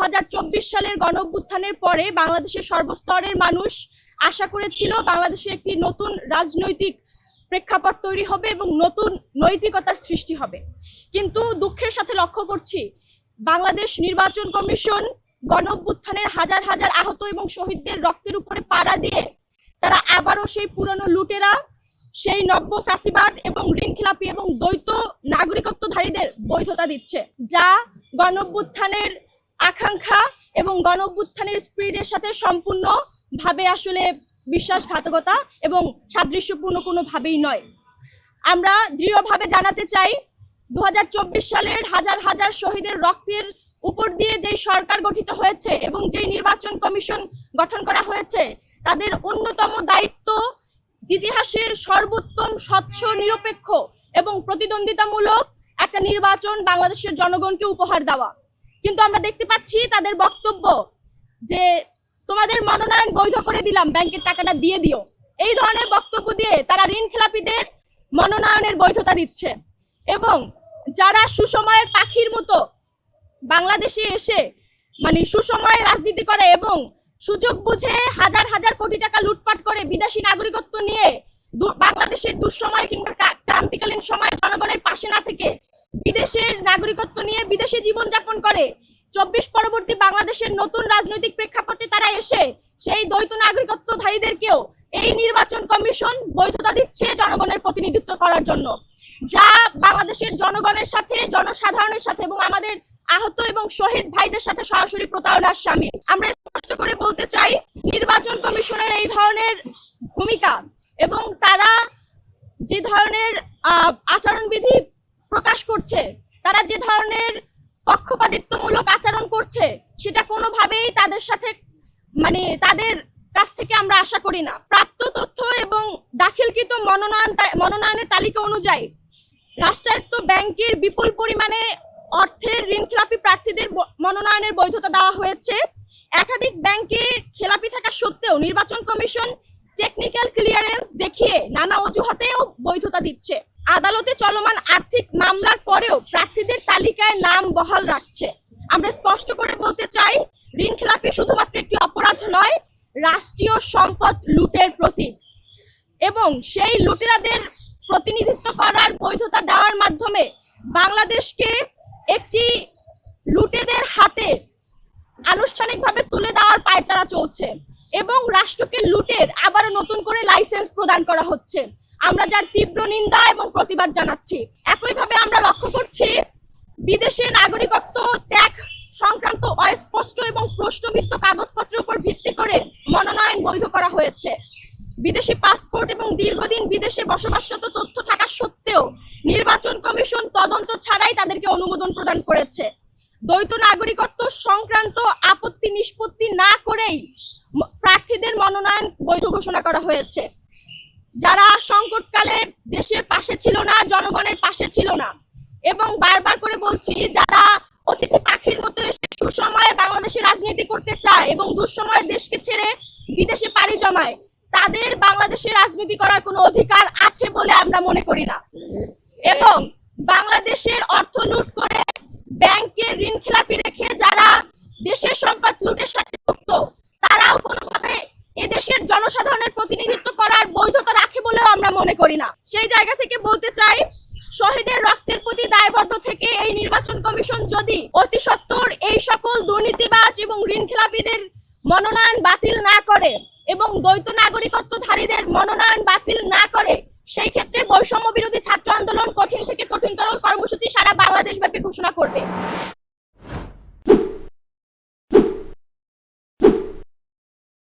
2024 সালের গণঅভ্যুত্থানের পরে বাংলাদেশের সর্বস্তরের মানুষ আশা করেছিল বাংলাদেশে একটি নতুন রাজনৈতিক প্রেক্ষাপট তৈরি হবে এবং নতুন নৈতিকতার সৃষ্টি হবে। কিন্তু দুঃখের সাথে লক্ষ্য করছি বাংলাদেশ নির্বাচন কমিশন গণঅভ্যুত্থানের হাজার হাজার আহত এবং শহীদদের রক্তের উপরে পাড়া দিয়ে তারা আবারও সেই পুরনো লুটেরা, সেই নব্য ফ্যাসিবাদ এবং ঋণখেলাপি এবং দ্বৈত নাগরিকত্বধারীদের বৈধতা দিচ্ছে, যা গণঅভ্যুত্থানের আকাঙ্ক্ষা এবং গণঅভ্যুত্থানের স্পিরিটের সাথে সম্পূর্ণভাবে আসলে বিশ্বাসঘাতকতা এবং সাদৃশ্যপূর্ণ কোনোভাবেই নয়। আমরা দৃঢ়ভাবে জানাতে চাই 2024 সালের হাজার হাজার শহীদের রক্তের উপর দিয়ে যেই সরকার গঠিত হয়েছে এবং যেই নির্বাচন কমিশন গঠন করা হয়েছে তাদের অন্যতম দায়িত্ব ইতিহাসের সর্বোত্তম, স্বচ্ছ, নিরপেক্ষ এবং প্রতিদ্বন্দ্বিতামূলক একটা নির্বাচন বাংলাদেশের জনগণকে উপহার দেওয়া। কিন্তু আমরা দেখতে পাচ্ছি তাদের বক্তব্য যে তোমাদের মনোনয়ন বৈধ করে দিলাম, ব্যাংকের টাকাটা দিয়ে দিও, এই ধরনের বক্তব্য দিয়ে তারা ঋণখেলাপিদের মনোনয়নের বৈধতা দিচ্ছে। এবং যারা সুসময়ের পাখির মতো বাংলাদেশে এসে সুসময়ে রাজনীতি করে এবং সুযোগ বুঝে হাজার হাজার কোটি টাকা লুটপাট করে বিদেশি নাগরিকত্ব নিয়ে বাংলাদেশের দুঃসময় কিংবা ক্রান্তিকালীন সময় জনগণের পাশে না থেকে বিদেশের নাগরিকত্ব নিয়ে বিদেশে জীবনযাপন করে 24 পরবর্তী বাংলাদেশের নতুন রাজনৈতিক প্রেক্ষাপটে তারা এসে সেই দ্বৈত নাগরিকত্বধারীদেরকেও এই নির্বাচন কমিশন বৈধতা দিচ্ছে জনগণের প্রতিনিধিত্ব করার জন্য, যা বাংলাদেশের জনগণের সাথে, জনসাধারণের সাথে এবং আমাদের আহত এবং শহীদ ভাইদের সাথে সরাসরি প্রতারণার শামিল। আমরা স্পষ্ট করে বলতে চাই নির্বাচন কমিশনের এই ধরনের ভূমিকা এবং তারা যে ধরনের আচরণবিধি প্রকাশ করছে, তারা যে ধরনের পক্ষপাতিত্বমূলক আচরণ করছে সেটা কোনোভাবেই তাদের সাথে তাদের কাছ থেকে আমরা আশা করি না। প্রাপ্ত তথ্য এবং দাখিলকৃত মনোনয়নের তালিকা অনুযায়ী রাষ্ট্রায়ত্ত ব্যাংকের বিপুল পরিমাণে অর্থের ঋণখেলাপি প্রার্থীদের মনোনয়নের বৈধতা দেওয়া হয়েছে। একাধিক ব্যাংকে খেলাপি থাকা সত্ত্বেও নির্বাচন কমিশন টেকনিক্যাল ক্লিয়ারেন্স দেখিয়ে নানা অজুহাতেও বৈধতা দিচ্ছে। আদালতে চলমান আর্থিক মামলার পরেও প্রার্থীদের তালিকায় নাম বহাল রাখছে। আমরা স্পষ্ট করে বলতে চাই ঋণখেলাপি শুধুমাত্র একটি অপরাধ নয়, রাষ্ট্রীয় সম্পদ লুটের প্রতীক এবং সেই লুটেরাদের প্রতিনিধিত্ব করার বৈধতা দেওয়ার মাধ্যমে বাংলাদেশকে একটি লুটেদের হাতে আনুষ্ঠানিকভাবে তুলে দেওয়ার পায়চারা চলছে এবং রাষ্ট্রকে লুটের আবারও নতুন করে লাইসেন্স প্রদান করা হচ্ছে, আমরা যার তীব্র নিন্দা এবং প্রতিবাদ জানাচ্ছি। একইভাবে আমরা লক্ষ্য করছি বিদেশে নাগরিকত্ব ত্যাগ সংক্রান্ত অস্পষ্ট এবং প্রশ্নবিদ্ধ কাগজপত্রের উপর ভিত্তি করে মনোনয়ন বৈধ করা হয়েছে। বিদেশি পাসপোর্ট এবং দীর্ঘদিন বিদেশে বসবাসরত তথ্য থাকা সত্ত্বেও নির্বাচন কমিশন তদন্ত ছাড়াই তাদেরকে অনুমোদন প্রদান করেছে। দ্বৈত নাগরিকত্ব সংক্রান্ত আপত্তি নিষ্পত্তি না করেই প্রার্থীদের মনোনয়ন বৈধ ঘোষণা করা হয়েছে। যারা সংকটকালে দেশের পাশে ছিল না, জনগণের পাশে ছিল না এবং বারবার করে বলছি যারা অতিথি পাখির মতো এসে সুসময়ে বাংলাদেশে রাজনীতি করতে চায় এবং দুঃসময়ে দেশকে ছেড়ে বিদেশে পাড়ি জমায়, তাদের বাংলাদেশে রাজনীতি করার কোনো অধিকার আছে বলে আমরা মনে করি না। এবং বাংলাদেশের অর্থ লুট করে ব্যাংকের ঋণখেলাপি রেখে যারা দেশের সম্পদ লুটের সাথে যুক্ত তারাও কোনোভাবে এদেশের জনসাধারণের প্রতিনিধিত্ব করার বৈধতা রাখে বলেও আমরা মনে করি না। সেই জায়গা থেকে বলতে চাই শহীদের রক্তের প্রতি দায়বদ্ধ থেকে এই নির্বাচন কমিশন যদি অতি সত্বর এই সকল দুর্নীতিবাজ এবং ঋণখেলাপিদের মনোনয়ন বাতিল না করে এবং দ্বৈত নাগরিকত্বধারীদের মনোনয়ন বাতিল না করে, সেই ক্ষেত্রে বৈষম্য বিরোধী ছাত্র আন্দোলন কঠিন থেকে কঠিনতর কর্মসূচি সারা বাংলাদেশব্যাপী ঘোষণা করবে।